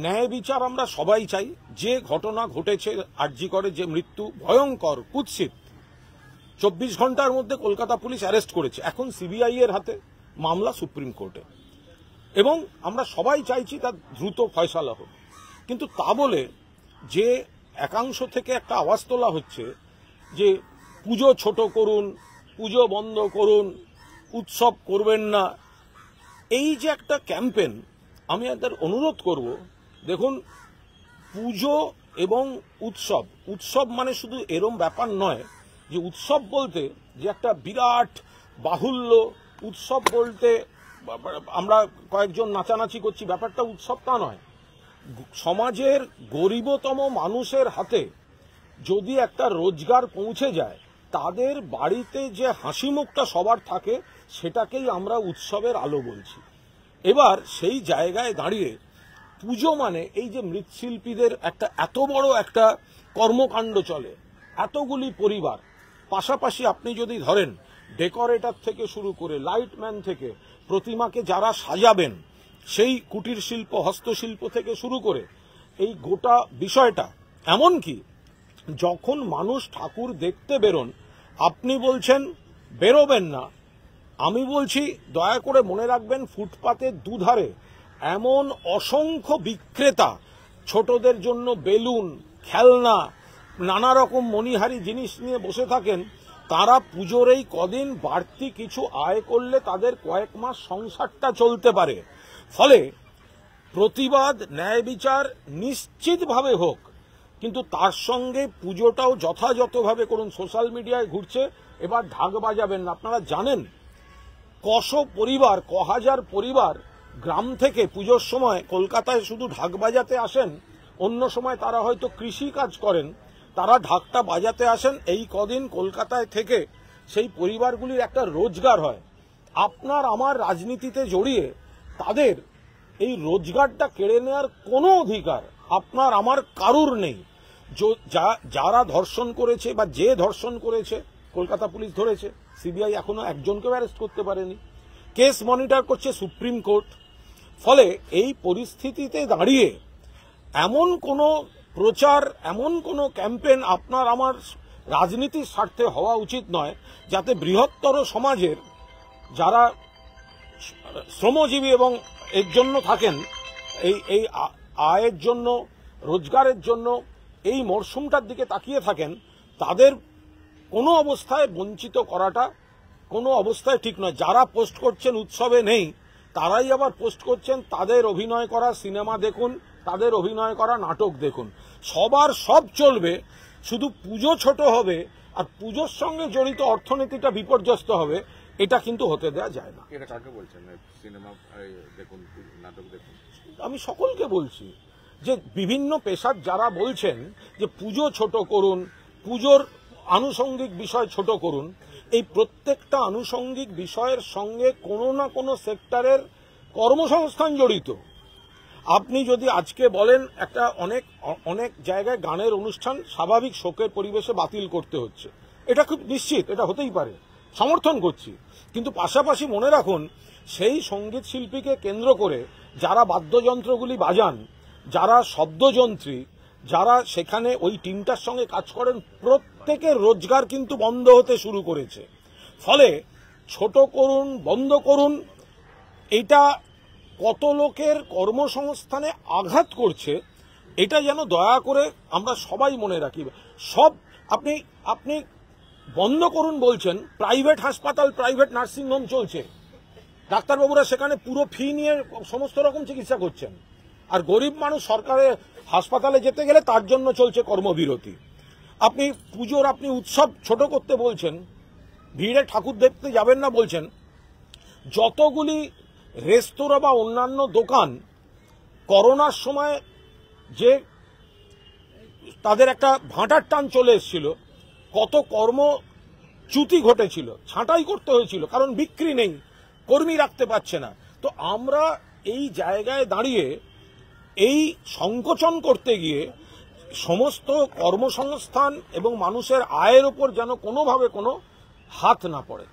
ন্যায় বিচার আমরা সবাই চাই। যে ঘটনা ঘটেছে আরজি করে, যে মৃত্যু ভয়ঙ্কর কুৎসিত, 24 ঘন্টার মধ্যে কলকাতা পুলিশ অ্যারেস্ট করেছে, এখন সিবিআই এর হাতে মামলা সুপ্রিম কোর্টে, এবং আমরা সবাই চাইছি তার দ্রুত ফয়সালা হোক। কিন্তু তা বলে যে একাংশ থেকে একটা আওয়াজ তোলা হচ্ছে যে পুজো ছোট করুন, পুজো বন্ধ করুন, উৎসব করবেন না, এই যে একটা ক্যাম্পেন, আমি এদের অনুরোধ করব, দেখুন পুজো এবং উৎসব মানে শুধু এরম ব্যাপার নয় যে উৎসব বলতে যে একটা বিরাট বাহুল্য, উৎসব বলতে আমরা কয়েকজন নাচানাচি করছি, ব্যাপারটা উৎসব তা নয়। সমাজের গরিবতম মানুষের হাতে যদি একটা রোজগার পৌঁছে যায়, তাদের বাড়িতে যে হাসি মুখটা সবার থাকে, সেটাকেই আমরা উৎসবের আলো বলছি। এবার সেই জায়গায় দাঁড়িয়ে পুজো মানে এই যে মৃৎশিল্পীদের একটা এত বড় একটা কর্মকাণ্ড চলে, এতগুলি পরিবার পাশাপাশি, আপনি যদি ধরেন ডেকোরেটর থেকে শুরু করে লাইটম্যান থেকে প্রতিমাকে যারা সাজাবেন, সেই কুটির শিল্প, হস্তশিল্প থেকে শুরু করে এই গোটা বিষয়টা, এমনকি যখন মানুষ ঠাকুর দেখতে বেরোন, আপনি বলছেন বেরোবেন না, আমি বলছি দয়া করে মনে রাখবেন ফুটপাতের দুধারে এমন অসংখ্য বিক্রেতা ছোটদের জন্য বেলুন, খেলনা, নানা রকম মণিহারি জিনিস নিয়ে বসে থাকেন। তারা পুজোর এই কদিন বাড়তি কিছু আয় করলে তাদের কয়েক মাস সংসারটা চলতে পারে। ফলে প্রতিবাদ, ন্যায় বিচার নিশ্চিতভাবে হোক, কিন্তু তার সঙ্গে পুজোটাও যথাযথভাবে করুন। সোশ্যাল মিডিয়ায় ঘুরছে এবার ঢাক বাজাবেন না। আপনারা জানেন হাজার পরিবার গ্রাম থেকে পুজোর সময় কলকাতায় শুধু ঢাক বাজাতে আসেন, অন্য সময় তারা হয়তো কৃষি কাজ করেন, তারা ঢাকটা বাজাতে আসেন। এই কদিন কলকাতায় থেকে সেই পরিবারগুলির একটা রোজগার হয়। আপনার আমার রাজনীতিতে জড়িয়ে তাদের এই রোজগারটা কেড়ে নেওয়ার কোনো অধিকার আপনার আমার কারুর নেই। যারা ধর্ষণ করেছে বা যে ধর্ষণ করেছে কলকাতা পুলিশ ধরেছে, সিবিআই এখনো একজনকেও অ্যারেস্ট করতে পারেনি, কেস মনিটর করছে সুপ্রিম কোর্ট। ফলে এই পরিস্থিতিতে দাঁড়িয়ে এমন কোনো প্রচার, এমন কোনো ক্যাম্পেইন আপনার আমার রাজনীতির স্বার্থে হওয়া উচিত নয়, যাতে বৃহত্তর সমাজের যারা শ্রমজীবী এবং এর জন্য থাকেন, এই আয়ের জন্য, রোজগারের জন্য এই মরশুমটার দিকে তাকিয়ে থাকেন, তাদের কোনো অবস্থায় বঞ্চিত করাটা কোনো অবস্থায় ঠিক নয়। যারা পোস্ট করছেন উৎসবে নেই, তারাই আবার পোস্ট করছেন তাদের অভিনয় করা সিনেমা দেখুন, তাদের অভিনয় করা নাটক দেখুন। সবার সব চলবে, শুধু পুজো ছোট হবে আর পুজোর সঙ্গে জড়িত অর্থনীতিটা বিপর্যস্ত হবে, এটা কিন্তু হতে দেওয়া যায় না। এটা কাকে বলছেন? সিনেমা দেখুন, নাটক দেখুন? আমি সকলকে বলছি যে বিভিন্ন পেশার যারা বলছেন যে পুজো ছোট করুন, পুজোর আনুষঙ্গিক বিষয় ছোট করুন, এই প্রত্যেকটা আনুষঙ্গিক বিষয়ের সঙ্গে কোনো না কোনো সেক্টরের কর্মসংস্থান জড়িত। আপনি যদি আজকে বলেন একটা অনেক জায়গায় গানের অনুষ্ঠান স্বাভাবিক শোকের পরিবেশে বাতিল করতে হচ্ছে, এটা খুব নিশ্চিত, এটা হতেই পারে, সমর্থন করছি। কিন্তু পাশাপাশি মনে রাখুন, সেই সঙ্গীত শিল্পীকে কেন্দ্র করে যারা বাদ্যযন্ত্রগুলি বাজান, যারা শব্দযন্ত্রী, যারা সেখানে ওই টিমটার সঙ্গে কাজ করেন, প্রত্যেকের রোজগার কিন্তু বন্ধ হতে শুরু করেছে। ফলে ছোট করুন, বন্ধ করুন, এটা কত লোকের কর্মসংস্থানে আঘাত করছে, এটা যেন দয়া করে আমরা সবাই মনে রাখি। সব আপনি বন্ধ করুন বলছেন, প্রাইভেট হাসপাতাল, প্রাইভেট নার্সিংহোম চলছে, ডাক্তারবাবুরা সেখানে পুরো ফি নিয়ে সমস্ত রকম চিকিৎসা করছেন, আর গরিব মানুষ সরকারের হাসপাতালে যেতে গেলে তার জন্য চলছে কর্মবিরতি। আপনি উৎসব ছোট করতে বলছেন, ভিড়ে ঠাকুর দেখতে যাবেন না বলছেন, যতগুলি রেস্তোরাঁ বা অন্যান্য দোকান করোনার সময় যে তাদের একটা ভাঁটার টান চলে এসেছিল, কত কর্মচ্যুতি ঘটেছিল, ছাঁটাই করতে হয়েছিল, কারণ বিক্রি নেই, কর্মী রাখতে পারছে না। তো আমরা এই জায়গায় দাঁড়িয়ে এই সংকোচন করতে গিয়ে সমস্ত কর্মসংস্থান এবং মানুষের আয়ের উপর যেন কোনোভাবে কোনো হাত না পড়ে।